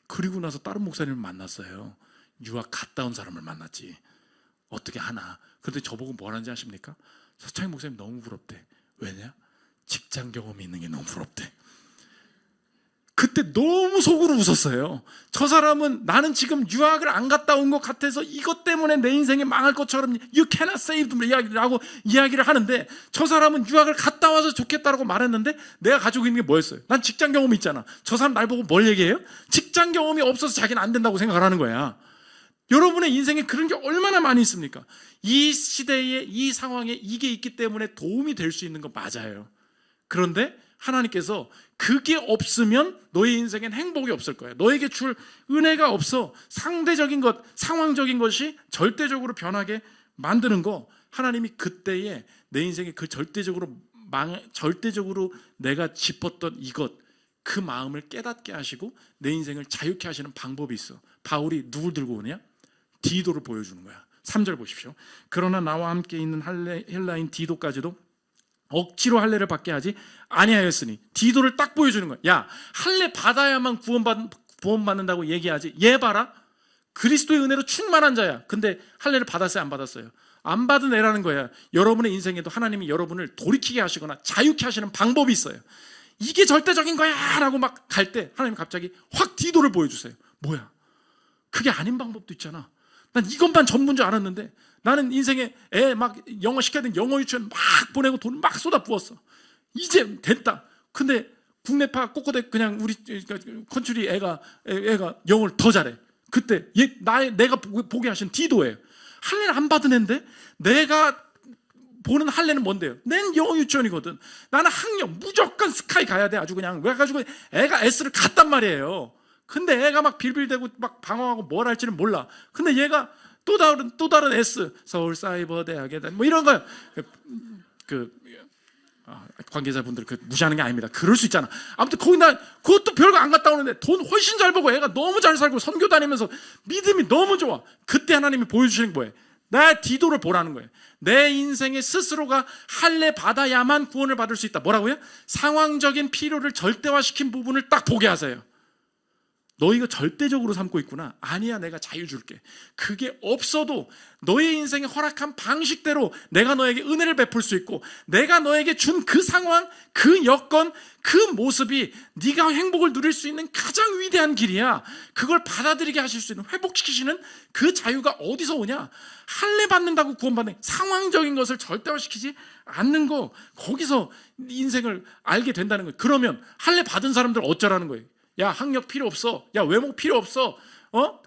그리고 나서 다른 목사님을 만났어요. 유학 갔다 온 사람을 만났지. 어떻게 하나. 그런데 저보고 뭐라는지 아십니까? 서창희 목사님 너무 부럽대. 왜냐? 직장 경험이 있는 게 너무 부럽대. 그때 너무 속으로 웃었어요. 저 사람은 나는 지금 유학을 안 갔다 온 것 같아서 이것 때문에 내 인생이 망할 것처럼 You cannot save them 이야기를 하는데, 저 사람은 유학을 갔다 와서 좋겠다라고 말했는데 내가 가지고 있는 게 뭐였어요? 난 직장 경험이 있잖아. 저 사람 날 보고 뭘 얘기해요? 직장 경험이 없어서 자기는 안 된다고 생각을 하는 거야. 여러분의 인생에 그런 게 얼마나 많이 있습니까? 이 시대에 이 상황에 이게 있기 때문에 도움이 될 수 있는 거 맞아요. 그런데 하나님께서 그게 없으면 너의 인생엔 행복이 없을 거야. 너에게 줄 은혜가 없어. 상대적인 것, 상황적인 것이 절대적으로 변하게 만드는 거, 하나님이 그때에 내 인생에 그 절대적으로 내가 짚었던 이것, 그 마음을 깨닫게 하시고 내 인생을 자유케 하시는 방법이 있어. 바울이 누굴 들고 오냐? 디도를 보여주는 거야. 3절 보십시오. 그러나 나와 함께 있는 헬라인 디도까지도 억지로 할례를 받게 하지 아니하였으니. 디도를 딱 보여주는 거야. 야, 할례 받아야만 구원받는다고 얘기하지. 얘 봐라, 그리스도의 은혜로 충만한 자야. 근데 할례를 받았어요, 안 받았어요? 안 받은 애라는 거야. 여러분의 인생에도 하나님이 여러분을 돌이키게 하시거나 자유케 하시는 방법이 있어요. 이게 절대적인 거야 라고 막 갈 때 하나님 갑자기 확 디도를 보여주세요. 뭐야, 그게 아닌 방법도 있잖아. 난 이것만 전부인 줄 알았는데, 나는 인생에 애 막 영어 시켜야 되는 영어 유치원 막 보내고 돈 막 쏟아 부었어. 이제 됐다. 근데 국내파 꼬꼬대 그냥 우리 컨츄리 애가 영어를 더 잘해. 그때 내가 보게 하신 디도예요. 할례를 안 받은 애인데 내가 보는 할례는 뭔데요? 난 영어 유치원이거든. 나는 학력 무조건 스카이 가야 돼. 아주 그냥. 그래가지고 애가 S를 갔단 말이에요. 근데 애가 막 빌빌대고 막 방황하고 뭘 할지는 몰라. 근데 얘가 또 다른 S, 서울사이버대학에 뭐 이런 거, 관계자분들 무시하는 게 아닙니다. 그럴 수 있잖아. 아무튼 그것도 별거 안 갔다 오는데 돈 훨씬 잘 벌고 애가 너무 잘 살고 선교 다니면서 믿음이 너무 좋아. 그때 하나님이 보여주시는 게 뭐예요? 나 디도를 보라는 거예요. 내 인생의 스스로가 할례 받아야만 구원을 받을 수 있다. 뭐라고요? 상황적인 필요를 절대화시킨 부분을 딱 보게 하세요. 너 이거 절대적으로 삼고 있구나. 아니야, 내가 자유 줄게. 그게 없어도 너의 인생에 허락한 방식대로 내가 너에게 은혜를 베풀 수 있고, 내가 너에게 준 그 상황, 그 여건, 그 모습이 네가 행복을 누릴 수 있는 가장 위대한 길이야. 그걸 받아들이게 하실 수 있는, 회복시키시는 그 자유가 어디서 오냐? 할례 받는다고 구원받는 상황적인 것을 절대화시키지 않는 거, 거기서 인생을 알게 된다는 거예요. 그러면 할례 받은 사람들 어쩌라는 거예요? 야, 학력 필요 없어. 야, 외모 필요 없어.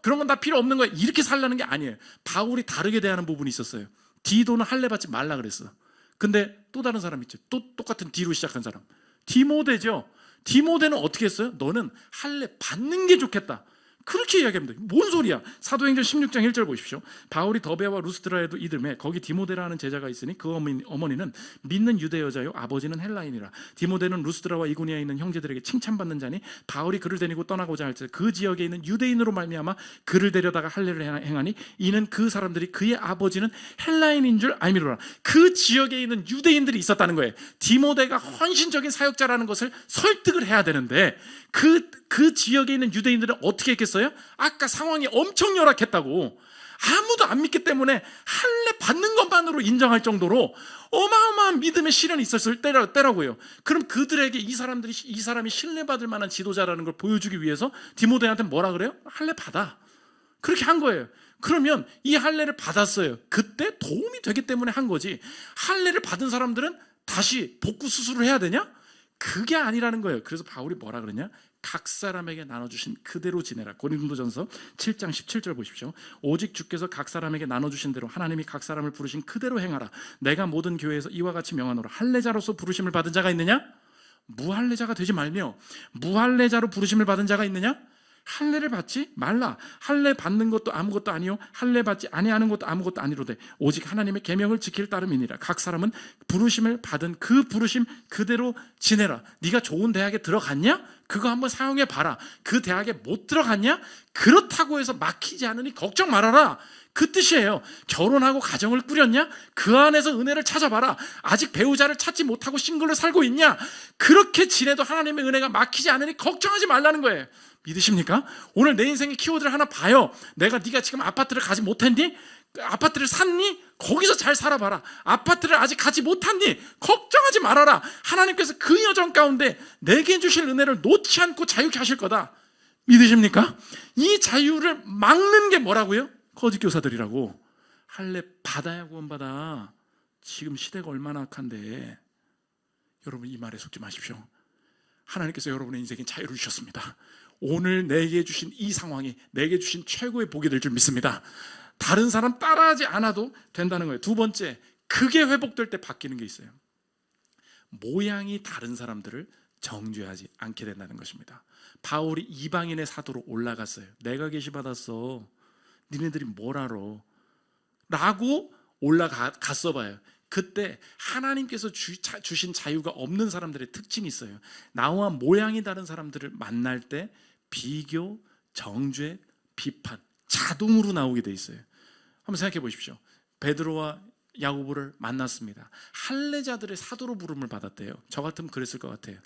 그런 건 다 필요 없는 거야. 이렇게 살라는 게 아니에요. 바울이 다르게 대하는 부분이 있었어요. 디도는 할례 받지 말라 그랬어. 근데 또 다른 사람 있죠. 또 똑같은 D로 시작한 사람. 디모데죠. 디모데는 어떻게 했어요? 너는 할례 받는 게 좋겠다. 그렇게 이야기합니다. 뭔 소리야? 사도행전 16장 1절 보십시오. 바울이 더베와 루스드라에도 이듬해 거기 디모데라는 제자가 있으니 그 어머니는 믿는 유대 여자요 아버지는 헬라인이라. 디모데는 루스드라와 이고니아에 있는 형제들에게 칭찬받는 자니 바울이 그를 데리고 떠나고자 할 때 그 지역에 있는 유대인으로 말미암아 그를 데려다가 할례를 행하니 이는 그 사람들이 그의 아버지는 헬라인인 줄 알미로라. 그 지역에 있는 유대인들이 있었다는 거예요. 디모데가 헌신적인 사역자라는 것을 설득을 해야 되는데 그 지역에 있는 유대인들은 어떻게 했겠어요? 아까 상황이 엄청 열악했다고, 아무도 안 믿기 때문에 할례 받는 것만으로 인정할 정도로 어마어마한 믿음의 시련이 있었을 때라고요. 그럼 그들에게 이 사람이 신뢰받을 만한 지도자라는 걸 보여주기 위해서 디모데한테 뭐라 그래요? 할례 받아. 그렇게 한 거예요. 그러면 이 할례를 받았어요. 그때 도움이 되기 때문에 한 거지, 할례를 받은 사람들은 다시 복구 수술을 해야 되냐? 그게 아니라는 거예요. 그래서 바울이 뭐라 그러냐? 각 사람에게 나눠주신 그대로 지내라. 고린도전서 7장 17절 보십시오. 오직 주께서 각 사람에게 나눠주신 대로 하나님이 각 사람을 부르신 그대로 행하라. 내가 모든 교회에서 이와 같이 명하노라. 할례자로서 부르심을 받은 자가 있느냐? 무할례자가 되지 말며. 무할례자로 부르심을 받은 자가 있느냐? 할례를 받지 말라. 할례 받는 것도 아무것도 아니요 할례 받지 아니하는 것도 아무것도 아니로되 오직 하나님의 계명을 지킬 따름이니라. 각 사람은 부르심을 받은 그 부르심 그대로 지내라. 네가 좋은 대학에 들어갔냐? 그거 한번 사용해 봐라. 그 대학에 못 들어갔냐? 그렇다고 해서 막히지 않으니 걱정 말아라. 그 뜻이에요. 결혼하고 가정을 꾸렸냐? 그 안에서 은혜를 찾아봐라. 아직 배우자를 찾지 못하고 싱글로 살고 있냐? 그렇게 지내도 하나님의 은혜가 막히지 않으니 걱정하지 말라는 거예요. 믿으십니까? 오늘 내 인생의 키워드를 하나 봐요. 네가 지금 아파트를 가지 못했니? 아파트를 샀니? 거기서 잘 살아봐라. 아파트를 아직 가지 못했니? 걱정하지 말아라. 하나님께서 그 여정 가운데 내게 주실 은혜를 놓지 않고 자유케 하실 거다. 믿으십니까? 이 자유를 막는 게 뭐라고요? 거짓 교사들이라고. 할례 받아야 구원받아. 지금 시대가 얼마나 악한데. 여러분, 이 말에 속지 마십시오. 하나님께서 여러분의 인생에 자유를 주셨습니다. 오늘 내게 주신 이 상황이 내게 주신 최고의 복이 될 줄 믿습니다. 다른 사람 따라하지 않아도 된다는 거예요. 두 번째, 그게 회복될 때 바뀌는 게 있어요. 모양이 다른 사람들을 정죄하지 않게 된다는 것입니다. 바울이 이방인의 사도로 올라갔어요. 내가 계시받았어. 니네들이 뭘 알아? 라고 올라갔어 봐요. 그때 하나님께서 주신 자유가 없는 사람들의 특징이 있어요. 나와 모양이 다른 사람들을 만날 때 비교, 정죄, 비판 자동으로 나오게 돼 있어요. 한번 생각해 보십시오. 베드로와 야고보를 만났습니다. 할례자들의 사도로 부름을 받았대요. 저 같으면 그랬을 것 같아요.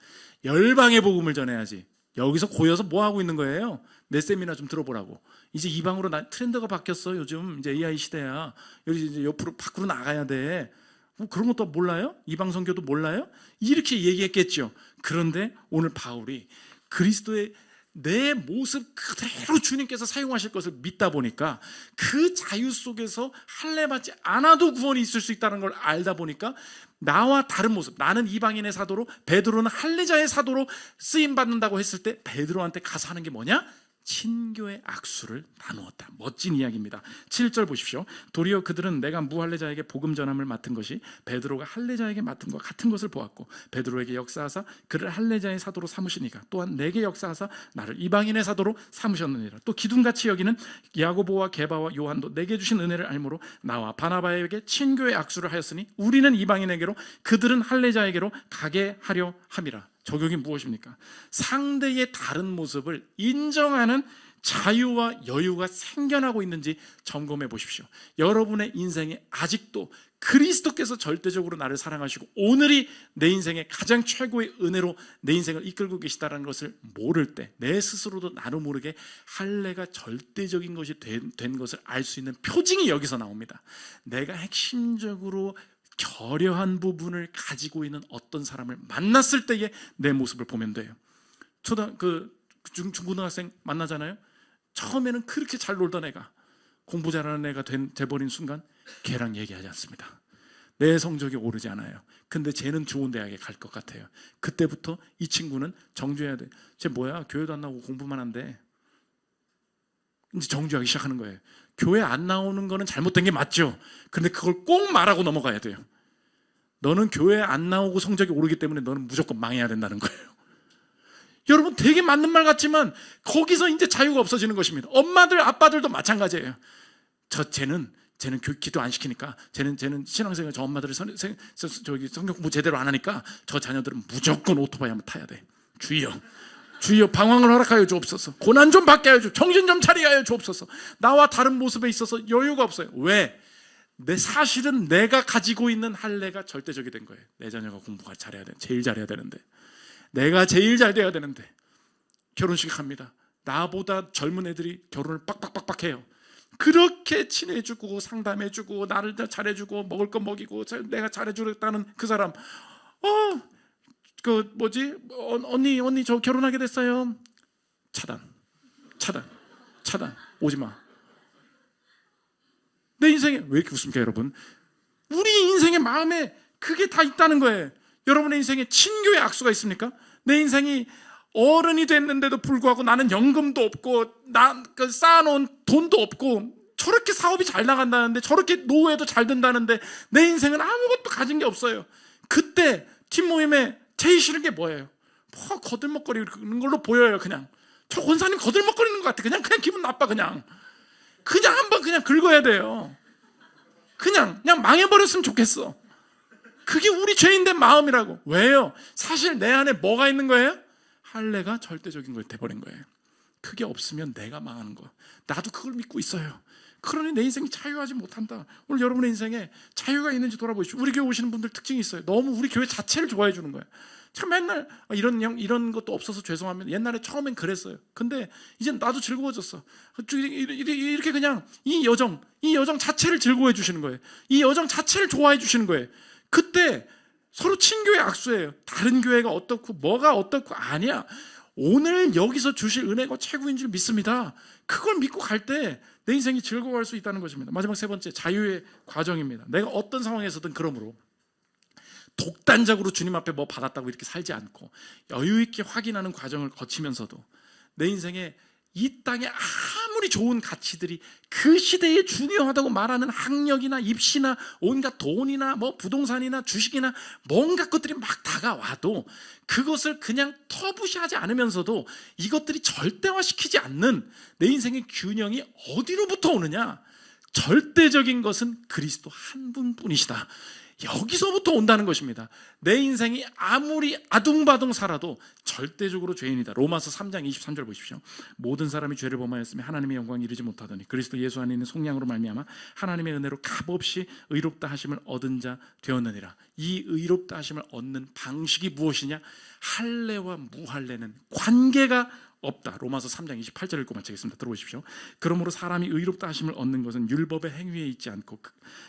열방의 복음을 전해야지. 여기서 고여서 뭐 하고 있는 거예요? 내 세미나 좀 들어보라고. 이제 이방으로 트렌드가 바뀌었어. 요즘 이제 AI 시대야. 여기 이제 옆으로 밖으로 나가야 돼. 뭐 그런 것도 몰라요? 이방 선교도 몰라요? 이렇게 얘기했겠죠. 그런데 오늘 바울이 그리스도의 내 모습 그대로 주님께서 사용하실 것을 믿다 보니까 그 자유 속에서 할례 받지 않아도 구원이 있을 수 있다는 걸 알다 보니까 나와 다른 모습, 나는 이방인의 사도로 베드로는 할례자의 사도로 쓰임 받는다고 했을 때 베드로한테 가서 하는 게 뭐냐? 친교의 악수를 나누었다. 멋진 이야기입니다. 7절 보십시오. 도리어 그들은 내가 무할례자에게 복음 전함을 맡은 것이 베드로가 할례자에게 맡은 것 같은 것을 보았고 베드로에게 역사하사 그를 할례자의 사도로 삼으시니까 또한 내게 역사하사 나를 이방인의 사도로 삼으셨느니라. 또 기둥같이 여기는 야고보와 게바와 요한도 내게 주신 은혜를 알므로 나와 바나바에게 친교의 악수를 하였으니 우리는 이방인에게로 그들은 할례자에게로 가게 하려 함이라. 적용이 무엇입니까? 상대의 다른 모습을 인정하는 자유와 여유가 생겨나고 있는지 점검해 보십시오. 여러분의 인생에 아직도 그리스도께서 절대적으로 나를 사랑하시고 오늘이 내 인생의 가장 최고의 은혜로 내 인생을 이끌고 계시다는 것을 모를 때, 내 스스로도 나도 모르게 할례가 절대적인 것이 된 것을 알 수 있는 표징이 여기서 나옵니다. 내가 핵심적으로 결여한 부분을 가지고 있는 어떤 사람을 만났을 때의 내 모습을 보면 돼요. 중고등학생 만나잖아요. 처음에는 그렇게 잘 놀던 애가 공부 잘하는 애가 돼버린 순간 걔랑 얘기하지 않습니다. 내 성적이 오르지 않아요. 근데 쟤는 좋은 대학에 갈 것 같아요. 그때부터 이 친구는 정주해야 돼. 쟤 뭐야? 교회도 안 나오고 공부만 한대. 이제 정주하기 시작하는 거예요. 교회 안 나오는 거는 잘못된 게 맞죠. 근데 그걸 꼭 말하고 넘어가야 돼요. 너는 교회 안 나오고 성적이 오르기 때문에 너는 무조건 망해야 된다는 거예요. 여러분, 되게 맞는 말 같지만 거기서 이제 자유가 없어지는 것입니다. 엄마들, 아빠들도 마찬가지예요. 쟤는 기도 안 시키니까, 쟤는 신앙생활, 저 엄마들이 성경 공부 제대로 안 하니까 저 자녀들은 무조건 오토바이 한번 타야 돼. 주여 방황을 허락하여 주옵소서. 고난 좀 받게 하여 주옵소서. 정신 좀 차리게 하여 주옵소서. 나와 다른 모습에 있어서 여유가 없어요. 왜? 사실은 내가 가지고 있는 할례가 절대적이 된 거예요. 내 자녀가 공부가 잘해야 돼. 제일 잘해야 되는데, 내가 제일 잘 돼야 되는데, 결혼식 합니다. 나보다 젊은 애들이 결혼을 빡빡빡빡 해요. 그렇게 친해주고 상담해주고 나를 잘해주고 먹을 거 먹이고 내가 잘해주겠다는 그 사람, 언니 저 결혼하게 됐어요. 차단, 오지 마. 내 인생에 왜 이렇게 웃습니까, 여러분? 우리 인생의 마음에 그게 다 있다는 거예요. 여러분의 인생에 친교의 악수가 있습니까? 내 인생이 어른이 됐는데도 불구하고 나는 연금도 없고 쌓아놓은 돈도 없고 저렇게 사업이 잘 나간다는데 저렇게 노후에도 잘 된다는데 내 인생은 아무것도 가진 게 없어요. 그때 팀 모임에 제일 싫은 게 뭐예요? 거들먹거리는 걸로 보여요. 그냥 저 권사님 거들먹거리는 것 같아. 그냥 기분 나빠. 그냥 한번 그냥 긁어야 돼요. 그냥 망해버렸으면 좋겠어. 그게 우리 죄인된 마음이라고. 왜요? 사실 내 안에 뭐가 있는 거예요? 할례가 절대적인 걸 돼버린 거예요. 그게 없으면 내가 망하는 거. 나도 그걸 믿고 있어요. 그러니 내 인생이 자유하지 못한다. 오늘 여러분의 인생에 자유가 있는지 돌아보십시오. 우리 교회 오시는 분들 특징이 있어요. 너무 우리 교회 자체를 좋아해 주는 거예요. 참 맨날 이런 것도 없어서 죄송합니다. 옛날에 처음엔 그랬어요. 근데 이제 나도 즐거워졌어. 이렇게 그냥 이 여정 자체를 즐거워해 주시는 거예요. 이 여정 자체를 좋아해 주시는 거예요. 그때 서로 친교의 악수예요. 다른 교회가 어떻고 뭐가 어떻고 아니야. 오늘 여기서 주실 은혜가 최고인 줄 믿습니다. 그걸 믿고 갈 때 내 인생이 즐거워할 수 있다는 것입니다. 마지막 세 번째, 자유의 과정입니다. 내가 어떤 상황에서든 그러므로 독단적으로 주님 앞에 뭐 받았다고 이렇게 살지 않고 여유 있게 확인하는 과정을 거치면서도 내 인생에 이 땅에 아무리 좋은 가치들이 그 시대에 중요하다고 말하는 학력이나 입시나 온갖 돈이나 뭐 부동산이나 주식이나 뭔가 것들이 막 다가와도 그것을 그냥 터부시하지 않으면서도 이것들이 절대화시키지 않는 내 인생의 균형이 어디로부터 오느냐? 절대적인 것은 그리스도 한 분뿐이시다. 여기서부터 온다는 것입니다. 내 인생이 아무리 아둥바둥 살아도 절대적으로 죄인이다. 로마서 3장 23절 보십시오. 모든 사람이 죄를 범하였으며 하나님의 영광에 이르지 못하더니 그리스도 예수 안에 있는 속량으로 말미암아 하나님의 은혜로 값없이 의롭다 하심을 얻은 자 되었느니라. 이 의롭다 하심을 얻는 방식이 무엇이냐? 할례와 무할례는 관계가 없다. 로마서 3장 28절을 읽고 마치겠습니다. 들어보십시오. 그러므로 사람이 의롭다 하심을 얻는 것은 율법의 행위에 있지 않고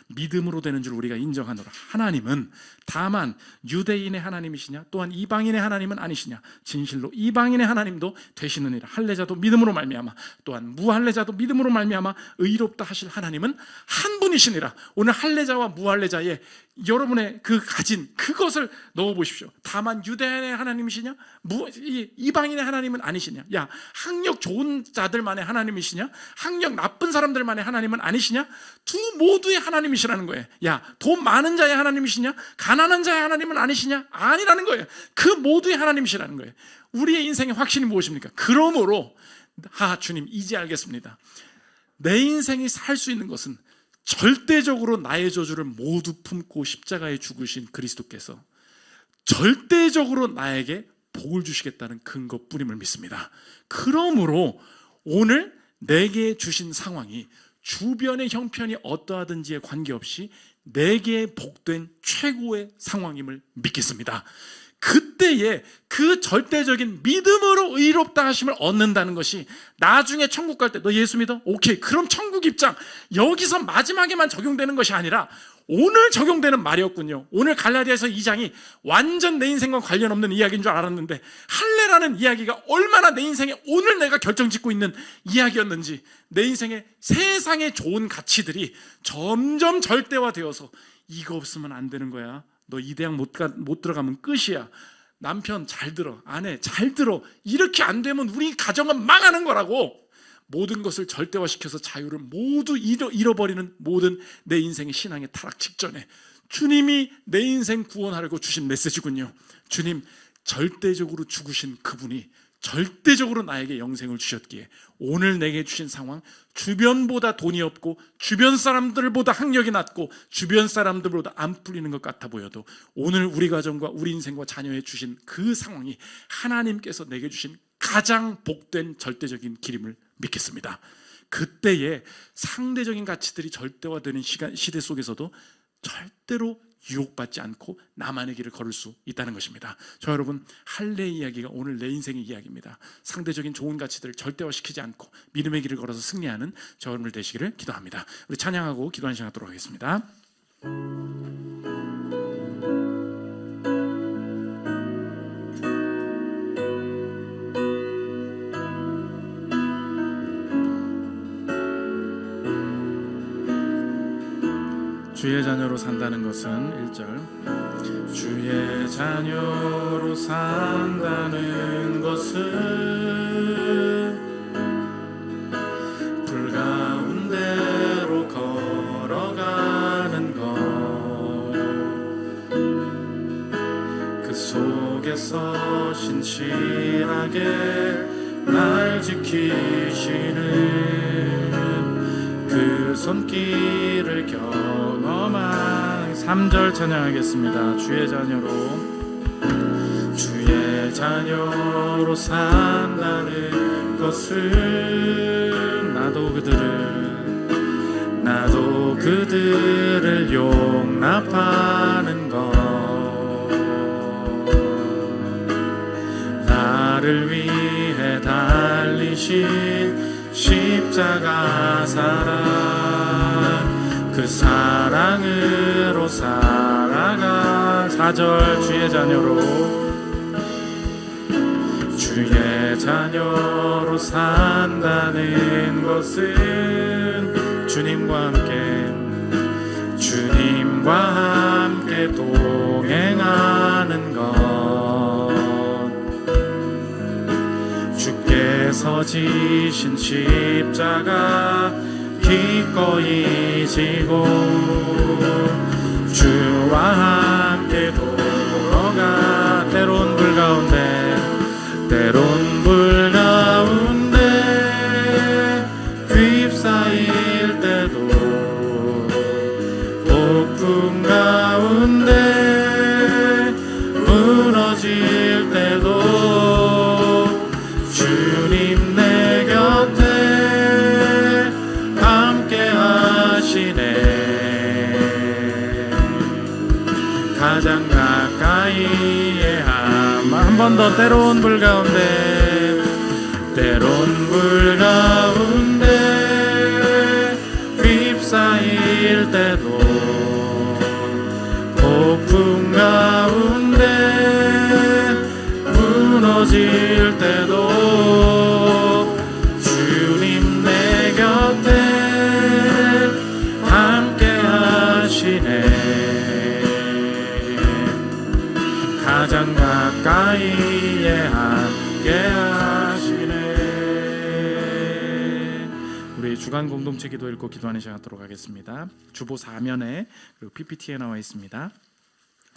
믿음으로 되는 줄 우리가 인정하노라. 하나님은 다만 유대인의 하나님이시냐 또한 이방인의 하나님은 아니시냐. 진실로 이방인의 하나님도 되시느니라. 할례자도 믿음으로 말미암아 또한 무할례자도 믿음으로 말미암아 의롭다 하실 하나님은 한 분이시니라. 오늘 할례자와 무할례자의 여러분의 그 가진 그것을 넣어보십시오. 다만 유대인의 하나님이시냐 이방인의 하나님은 아니시냐. 야, 학력 좋은 자들만의 하나님이시냐 학력 나쁜 사람들만의 하나님은 아니시냐. 두 모두의 하나님이시라는 거예요. 야, 돈 많은 자의 하나님이시냐 가난한 자의 하나님은 아니시냐. 아니라는 거예요. 그 모두의 하나님이시라는 거예요. 우리의 인생의 확신이 무엇입니까? 그러므로 주님 이제 알겠습니다. 내 인생이 살 수 있는 것은 절대적으로 나의 저주를 모두 품고 십자가에 죽으신 그리스도께서 절대적으로 나에게 복을 주시겠다는 근거뿐임을 믿습니다. 그러므로 오늘 내게 주신 상황이 주변의 형편이 어떠하든지에 관계없이 내게 복된 최고의 상황임을 믿겠습니다. 그때에 그 절대적인 믿음으로 의롭다 하심을 얻는다는 것이 나중에 천국 갈 때 너 예수 믿어? 오케이, 그럼 천국 입장, 여기서 마지막에만 적용되는 것이 아니라 오늘 적용되는 말이었군요. 오늘 갈라디아서 2장이 완전 내 인생과 관련 없는 이야기인 줄 알았는데 할례라는 이야기가 얼마나 내 인생에 오늘 내가 결정짓고 있는 이야기였는지, 내 인생의 세상의 좋은 가치들이 점점 절대화되어서 이거 없으면 안 되는 거야, 너 이 대학 못 들어가면 끝이야, 남편 잘 들어, 아내 잘 들어, 이렇게 안 되면 우리 가정은 망하는 거라고, 모든 것을 절대화시켜서 자유를 모두 잃어버리는 모든 내 인생의 신앙의 타락 직전에 주님이 내 인생 구원하려고 주신 메시지군요. 주님, 절대적으로 죽으신 그분이 절대적으로 나에게 영생을 주셨기에 오늘 내게 주신 상황, 주변보다 돈이 없고 주변 사람들보다 학력이 낮고 주변 사람들보다 안 풀리는 것 같아 보여도 오늘 우리 가정과 우리 인생과 자녀에 주신 그 상황이 하나님께서 내게 주신 가장 복된 절대적인 길임을 믿겠습니다. 그때에 상대적인 가치들이 절대화되는 시대 속에서도 절대로 유혹받지 않고 나만의 길을 걸을 수 있다는 것입니다. 저 여러분, 할례 이야기가 오늘 내 인생의 이야기입니다. 상대적인 좋은 가치들을 절대화시키지 않고 믿음의 길을 걸어서 승리하는 저 여러분들 되시기를 기도합니다. 우리 찬양하고 기도하는 시간 갖도록 하겠습니다. 주의 자녀로 산다는 것은 1절, 주의 자녀로 산다는 것은 불 가운데로 걸어가는 것, 그 속에서 신실하게 날 지키시는 그 손길을 경험한 3절 찬양하겠습니다. 주의 자녀로 산다는 것은 나도 그들을 용납하는 것, 나를 위해 달리신 십자가 사랑, 그 사랑으로 살아가. 4절, 주의 자녀로 산다는 것은 주님과 함께 동행하는 것, 주께서 지신 십자가 기꺼이 지고 주와 함께 걸어가. 때론 불 가운데 휩싸일 때도, 폭풍 가운데 무너질 때도 주님 내 곁에 함께 하시네. 가장 가까이에 한 번 더. 때론 불 가운데 휩싸일 때도, 폭풍 가운데 무너질 때도 주님 내 곁에 함께 하시네. 가장 가까이에 함께 하시네. 우리 주간 공동체 기도 읽고 기도하는 시간 갖도록 하겠습니다. 주보 4면에 그리고 PPT에 나와 있습니다.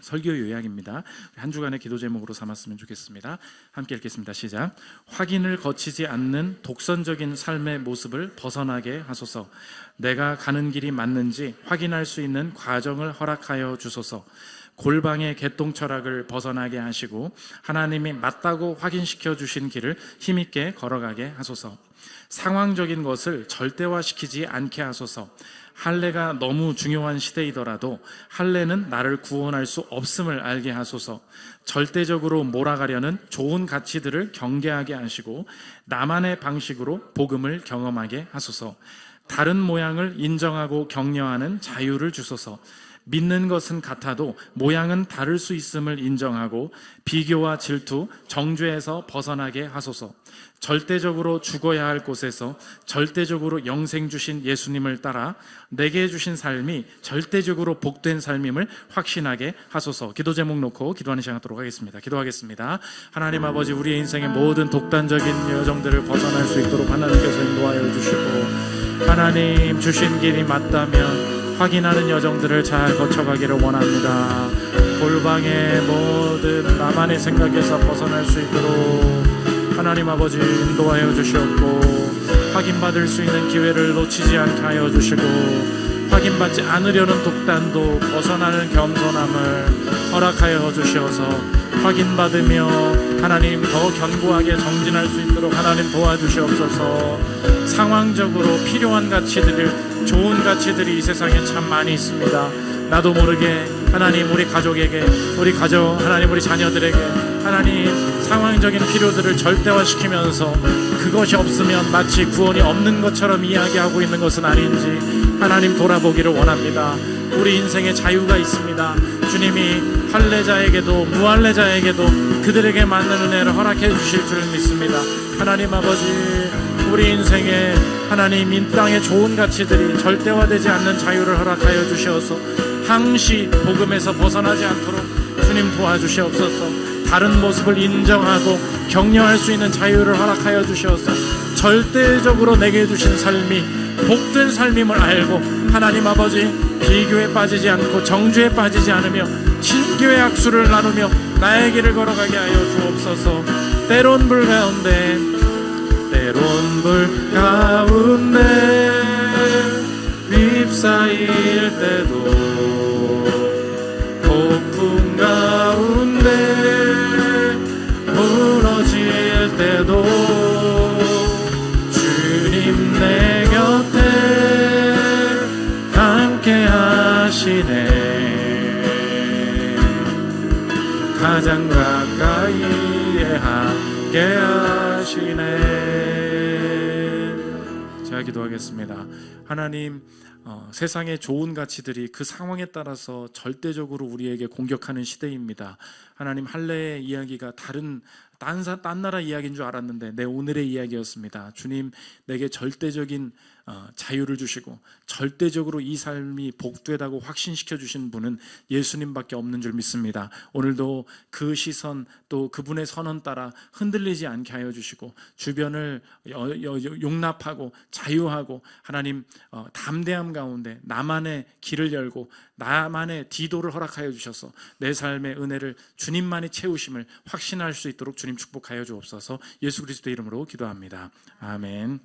설교 요약입니다. 한 주간의 기도 제목으로 삼았으면 좋겠습니다. 함께 읽겠습니다. 시작. 확인을 거치지 않는 독선적인 삶의 모습을 벗어나게 하소서. 내가 가는 길이 맞는지 확인할 수 있는 과정을 허락하여 주소서. 골방의 개똥 철학을 벗어나게 하시고 하나님이 맞다고 확인시켜 주신 길을 힘있게 걸어가게 하소서. 상황적인 것을 절대화시키지 않게 하소서. 할례가 너무 중요한 시대이더라도 할례는 나를 구원할 수 없음을 알게 하소서. 절대적으로 몰아가려는 좋은 가치들을 경계하게 하시고 나만의 방식으로 복음을 경험하게 하소서. 다른 모양을 인정하고 격려하는 자유를 주소서. 믿는 것은 같아도 모양은 다를 수 있음을 인정하고 비교와 질투, 정죄에서 벗어나게 하소서. 절대적으로 죽어야 할 곳에서 절대적으로 영생 주신 예수님을 따라 내게 주신 삶이 절대적으로 복된 삶임을 확신하게 하소서. 기도 제목 놓고 기도하는 시간 갖도록 하겠습니다. 기도하겠습니다. 하나님 아버지, 우리의 인생의 모든 독단적인 여정들을 벗어날 수 있도록 하나님께서 인도하여 주시고, 하나님 주신 길이 맞다면 확인하는 여정들을 잘 거쳐가기를 원합니다. 골방의 모든 나만의 생각에서 벗어날 수 있도록 하나님 아버지 인도하여 주시옵고, 확인받을 수 있는 기회를 놓치지 않게 하여 주시고, 확인받지 않으려는 독단도 벗어나는 겸손함을 허락하여 주시어서 확인받으며 하나님 더 견고하게 정진할 수 있도록 하나님 도와주시옵소서. 상황적으로 필요한 가치들을, 좋은 가치들이 이 세상에 참 많이 있습니다. 나도 모르게 하나님 우리 가족에게, 우리 가족, 하나님 우리 자녀들에게 하나님 상황적인 필요들을 절대화시키면서 그것이 없으면 마치 구원이 없는 것처럼 이야기하고 있는 것은 아닌지 하나님 돌아보기를 원합니다. 우리 인생에 자유가 있습니다. 주님이 할례자에게도 무할례자에게도 그들에게 맞는 은혜를 허락해 주실 줄 믿습니다. 하나님 아버지, 우리 인생에 하나님 이 땅의 좋은 가치들이 절대화되지 않는 자유를 허락하여 주시어서 항시 복음에서 벗어나지 않도록 주님 도와주시옵소서. 다른 모습을 인정하고 격려할 수 있는 자유를 허락하여 주시어서 절대적으로 내게 주신 삶이 복된 삶임을 알고 하나님 아버지 비교에 빠지지 않고 정죄에 빠지지 않으며 친교의 악수를 나누며 나의 길을 걸어가게 하여 주옵소서. 때론 불 가운데 휩싸일 때도 폭풍 가운데 무너질 때도 주님 내 곁에 함께 하시네. 가장 가까이에 함께 하시네. 제가 기도하겠습니다. 하나님, 세상의 좋은 가치들이 그 상황에 따라서 절대적으로 우리에게 공격하는 시대입니다. 하나님, 할례의 이야기가 딴 나라 이야기인 줄 알았는데 내 오늘의 이야기였습니다. 주님, 내게 절대적인 자유를 주시고 절대적으로 이 삶이 복되다고 확신시켜 주신 분은 예수님밖에 없는 줄 믿습니다. 오늘도 그 시선 또 그분의 선언 따라 흔들리지 않게 하여 주시고 주변을 용납하고 자유하고 하나님 담대함 가운데 나만의 길을 열고 나만의 디도를 허락하여 주셔서 내 삶의 은혜를 주님만이 채우심을 확신할 수 있도록 주님 축복하여 주옵소서. 예수 그리스도의 이름으로 기도합니다. 아멘.